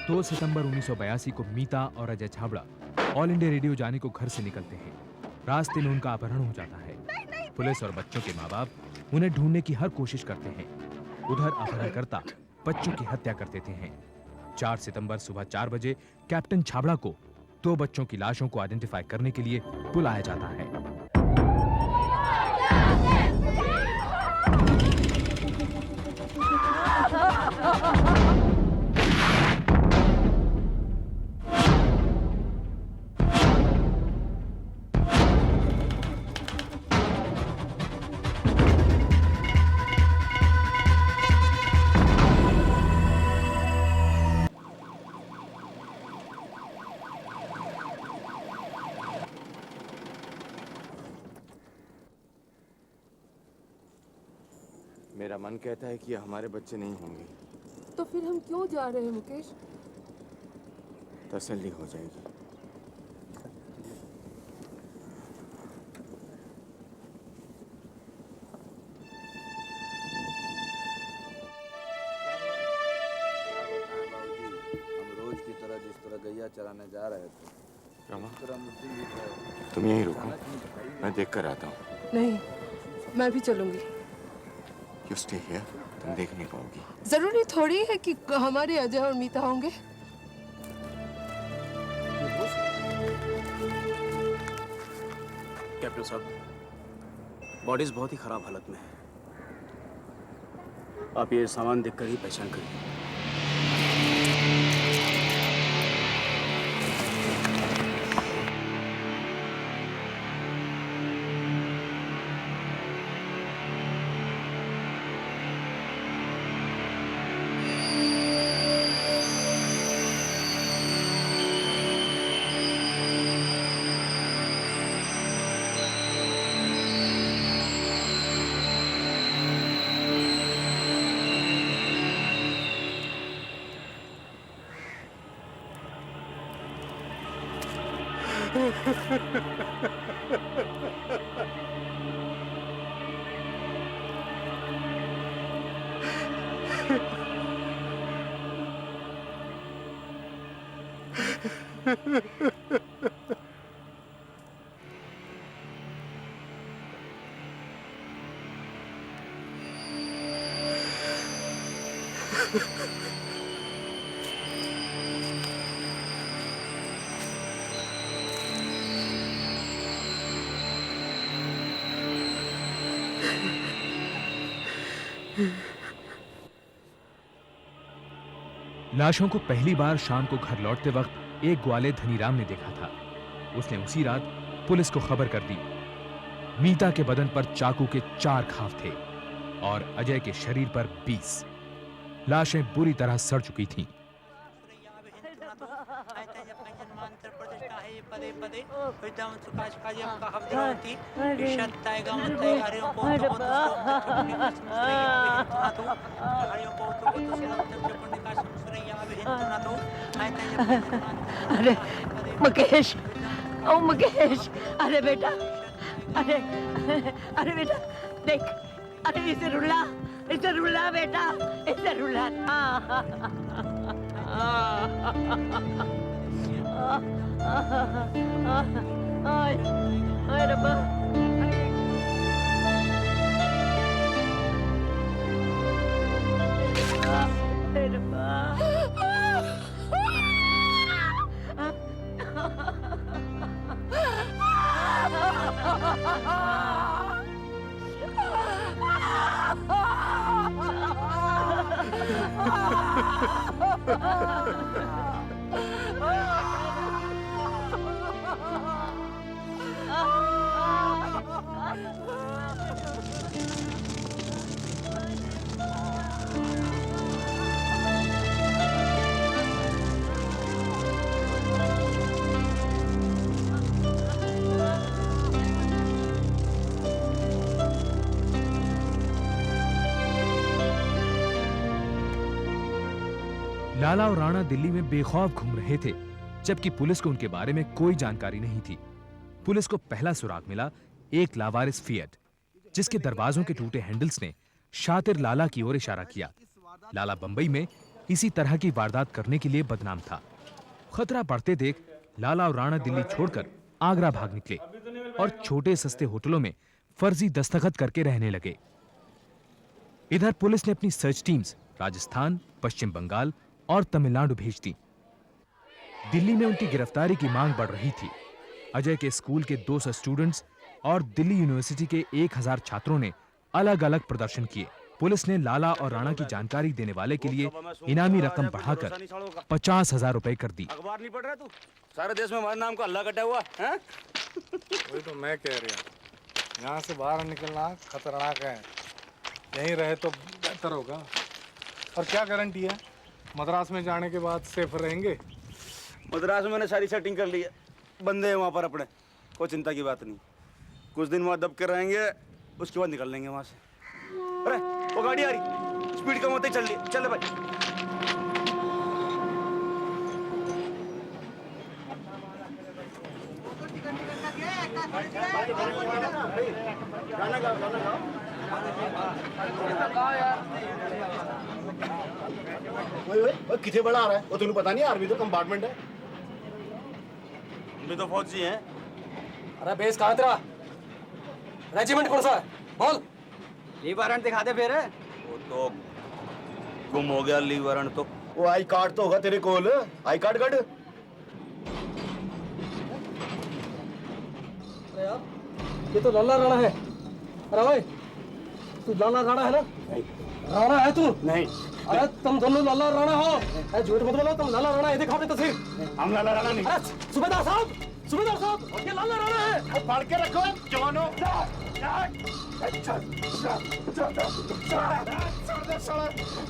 2 सितंबर 1982 को मीता और Ajay Chhabra all India radio जाने को घर से निकलते हैं। रास्ते में उनका अपहरण हो जाता है। पुलिस और बच्चों के माँ बाप उन्हें ढूंढने की हर कोशिश करते हैं। उधर अपहरणकर्ता बच्चों की हत्या कर देते हैं। 4 सितंबर सुबह 4 बजे कैप्टन छाबड़ा को 2 बच्चों की लाशों को आइडेंटिफाई करने के लिए बुलाया जाता है। मेरा मन कहता है कि हमारे बच्चे नहीं होंगे। तो फिर हम क्यों जा रहे हैं मुकेश? तसल्ली हो जाएगी। हम रोज की तरह जिस तरह गैया चराने जा रहे थे, रमा, तुम तुम यहीं रुको, मैं देख कर आता हूँ। नहीं, मैं भी चलूंगी। You stay here, तुम देख नहीं पाओगी। जरूरी थोड़ी है कि हमारे अजय और मीता होंगे। कैप्टन साहब, बॉडीज बहुत ही खराब हालत में है। आप ये सामान देखकर ही पहचान करिए। लाशों को पहली बार शाम को घर लौटते वक्त एक ग्वाले धनीराम ने देखा था। उसने उसी रात पुलिस को खबर कर दी। मीता के बदन पर चाकू के 4 घाव थे और अजय के शरीर पर 20। लाशें बुरी तरह सड़ चुकी थीं। अरे मुकेश, ओ मुकेश, अरे बेटा, अरे अरे बेटा देख, अरे इसे रुला बेटा, इसे रुला। आय रब्बा। लाला और राणा दिल्ली में बेखौफ घूम रहे थे, जबकि पुलिस को उनके बारे में कोई जानकारी नहीं थी। पुलिस को पहला सुराग मिला एक लावारिस फिएट, जिसके दरवाजों के टूटे हैंडल्स ने शातिर लाला की ओर इशारा किया। लाला बंबई में इसी तरह की वारदात करने के लिए बदनाम था। खतरा बढ़ते देख लाला और राणा दिल्ली छोड़कर आगरा भाग निकले और छोटे सस्ते होटलों में फर्जी दस्तखत करके रहने लगे। इधर पुलिस ने अपनी सर्च टीम्स राजस्थान, पश्चिम बंगाल और तमिलनाडु भेज दी। दिल्ली में उनकी गिरफ्तारी की मांग बढ़ रही थी। अजय के स्कूल के 200 स्टूडेंट्स और दिल्ली यूनिवर्सिटी के 1000 छात्रों ने अलग अलग प्रदर्शन किए। पुलिस ने लाला और राणा की जानकारी देने वाले के लिए इनामी रकम बढ़ाकर 50,000 रुपए कर दी। अखबार नहीं पढ़ रहा तू? सारे देश में हमारे नाम का हल्ला कटा हुआ है। वही तो मैं कह रहा हूँ, यहाँ से बाहर निकलना खतरनाक है। यहीं रहे तो बेहतर होगा। और क्या गारंटी है मद्रास में जाने के बाद सेफ रहेंगे? मद्रास में मैंने सारी सेटिंग कर ली है, बंदे हैं वहाँ पर अपने, कोई चिंता की बात नहीं। कुछ दिन वहाँ दब के रहेंगे, उसके बाद निकल लेंगे वहाँ से। अरे वो गाड़ी आ रही, स्पीड कम होते ही चल रही, चले भाई। किथे बड़ा आ रहा है वो तुम्हें पता नहीं? आर्मी तो कंपार्टमेंट है। भी तो फौजी हैं। अरे बेस कहाँ तेरा? रेजिमेंट कौन सा है? बोल। लीव वारंट दिखा दे फिर। वो तो गुम हो गया लीव वारंट तो। वो आई कार्ड तो होगा तेरे कोल। I card cut. अरे यार ये तो लाला राणा है। अरे भाई तू लाला राणा है ना? नहीं। राणा है तू? नहीं। अरे तुम दोनों लाला राणा हो। अरे झूठ मत बोलो, तुम लाला राणा है। दिखाओ अपनी तस्वीर। हम लाला राणा नहीं। अरे सूबेदार साहब, सूबेदार साहब, ये लाला राणा है। फाड़ के रखो जवानों।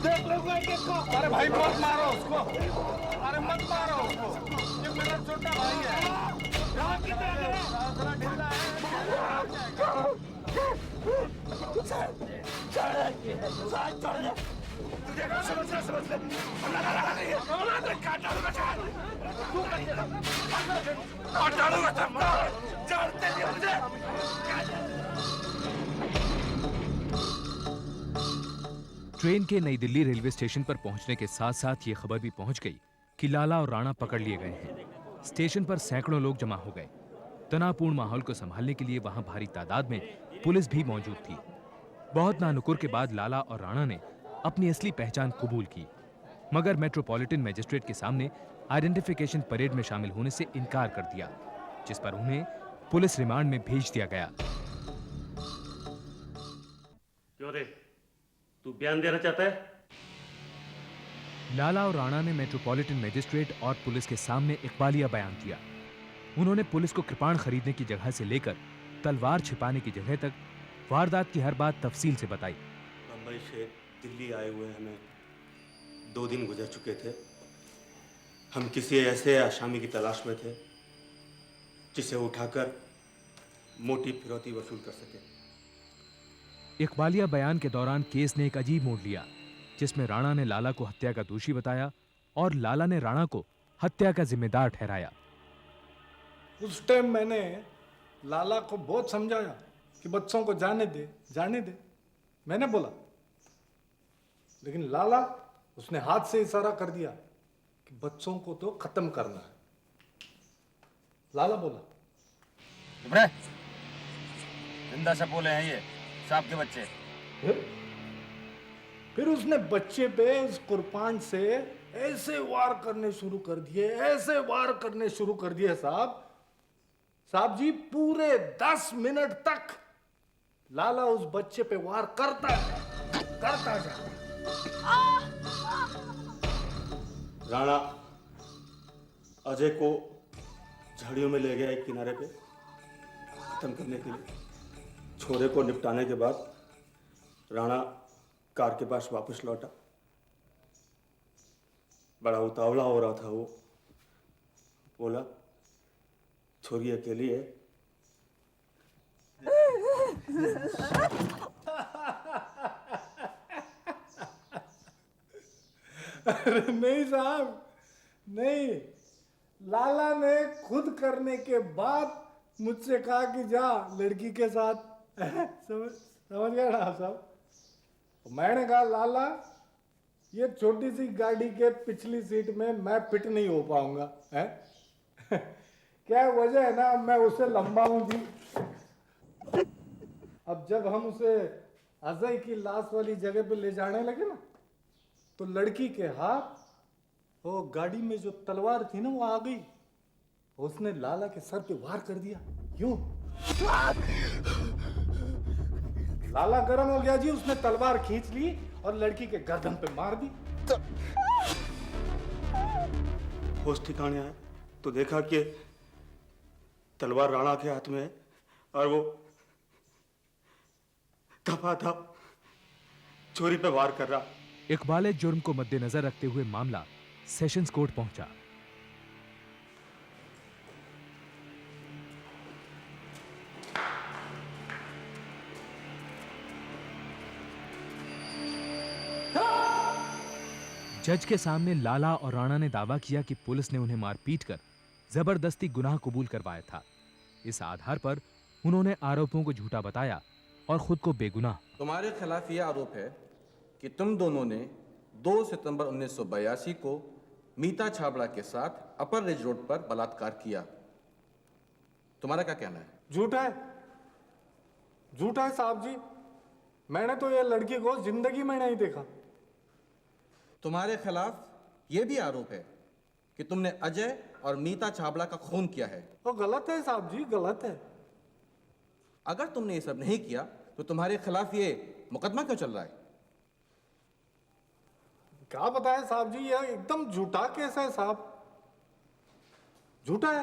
देख लो को। अरे भाई मत मारो उसको। अरे मत मारो उसको, ये मेरा छोटा भाई है। ट्रेन के नई दिल्ली रेलवे स्टेशन पर पहुंचने के साथ साथ ये खबर भी पहुंच गई कि लाला और राणा पकड़ लिए गए हैं। स्टेशन पर सैकड़ों लोग जमा हो गए। तनावपूर्ण माहौल को संभालने के लिए वहां भारी तादाद में पुलिस भी मौजूद थी। बहुत नानुकुर के बाद लाला और राणा ने अपनी असली पहचान कबूल की, मगर मेट्रोपॉलिटन मजिस्ट्रेट के सामने आइडेंटिफिकेशन परेड में शामिल होने से इनकार कर दिया, जिस पर उन्हें पुलिस रिमांड में भेज दिया गया। क्यों रे, तू बयान देना चाहता है? लाला और राणा ने मेट्रोपॉलिटन मजिस्ट्रेट और पुलिस के सामने इकबालिया बयान दिया। उन्होंने पुलिस को कृपाण खरीदने की जगह से लेकर तलवार छिपाने की जगह तक वारदात की हर बात तफसील से बताई। मुंबई से दिल्ली आए हुए हमें 2 दिन गुजर चुके थे। हम किसी ऐसे आसामी की तलाश में थे जिसे उठाकर मोटी फिरौती वसूल कर सके। इकबालिया बयान के दौरान केस ने एक अजीब मोड़ लिया, जिसमें राणा ने लाला को हत्या का दोषी बताया और लाला ने राणा को हत्या का जिम्मेदार ठहराया। उस टाइम मैंने लाला को बहुत समझाया कि बच्चों को जाने दे, जाने दे, मैंने बोला। लेकिन लाला उसने हाथ से इशारा कर दिया कि बच्चों को तो खत्म करना है। लाला बोला जिंदा से बोले हैं ये सांप के बच्चे। फिर उसने बच्चे पे उस कुर्बान से ऐसे वार करने शुरू कर दिए, ऐसे वार करने शुरू कर दिए साहब जी, पूरे 10 मिनट तक लाला उस बच्चे पे वार करता जा। राणा अजय को झाड़ियों में ले गया एक किनारे पे खत्म करने के लिए। छोरे को निपटाने के बाद राणा कार के पास वापस लौटा। बड़ा उतावला हो रहा था वो। बोला, छोरी अकेली है। अरे नहीं साहब, नहीं। लाला ने खुद करने के बाद मुझसे कहा कि जा लड़की के साथ। समझ गया ना साहब? मैंने कहा लाला ये छोटी सी गाड़ी के पिछली सीट में मैं फिट नहीं हो पाऊंगा, है? क्या वजह है ना, मैं उससे लंबा हूं जी। अब जब हम उसे अजय की लाश वाली जगह पे ले जाने लगे ना, तो लड़की के हाथ वो गाड़ी में जो तलवार थी ना वो आ गई। उसने लाला के सर पे वार कर दिया, यूं। लाला गर्म हो गया जी, उसने तलवार खींच ली और लड़की के गर्दन पे मार दी। होश ठिकाने आए तो देखा कि तलवार राणा के हाथ में है और वो धपाधप चोरी पे वार कर रहा। इकबाल जुर्म को मद्देनजर रखते हुए मामला सेशंस कोर्ट पहुंचा। जज के सामने लाला और राणा ने दावा किया कि पुलिस ने उन्हें मारपीट कर जबरदस्ती गुनाह कबूल करवाया था। इस आधार पर उन्होंने आरोपों को झूठा बताया और खुद को बेगुनाह। तुम्हारे खिलाफ यह आरोप है कि तुम दोनों ने 2 सितंबर 1982 को मीता छाबड़ा के साथ अपर रिज रोड पर बलात्कार किया। तुम्हारा क्या कहना है? झूठा है, झूठा है साहब जी। मैंने तो ये लड़की को जिंदगी में नहीं देखा। तुम्हारे खिलाफ यह भी आरोप है कि तुमने अजय और मीता छाबड़ा का खून किया है। वो गलत है साहब जी, गलत है। अगर तुमने ये सब नहीं किया तो तुम्हारे खिलाफ ये मुकदमा क्यों चल रहा है? क्या बताएं साहब जी, ये एकदम झूठा केस है साहब, झूठा है।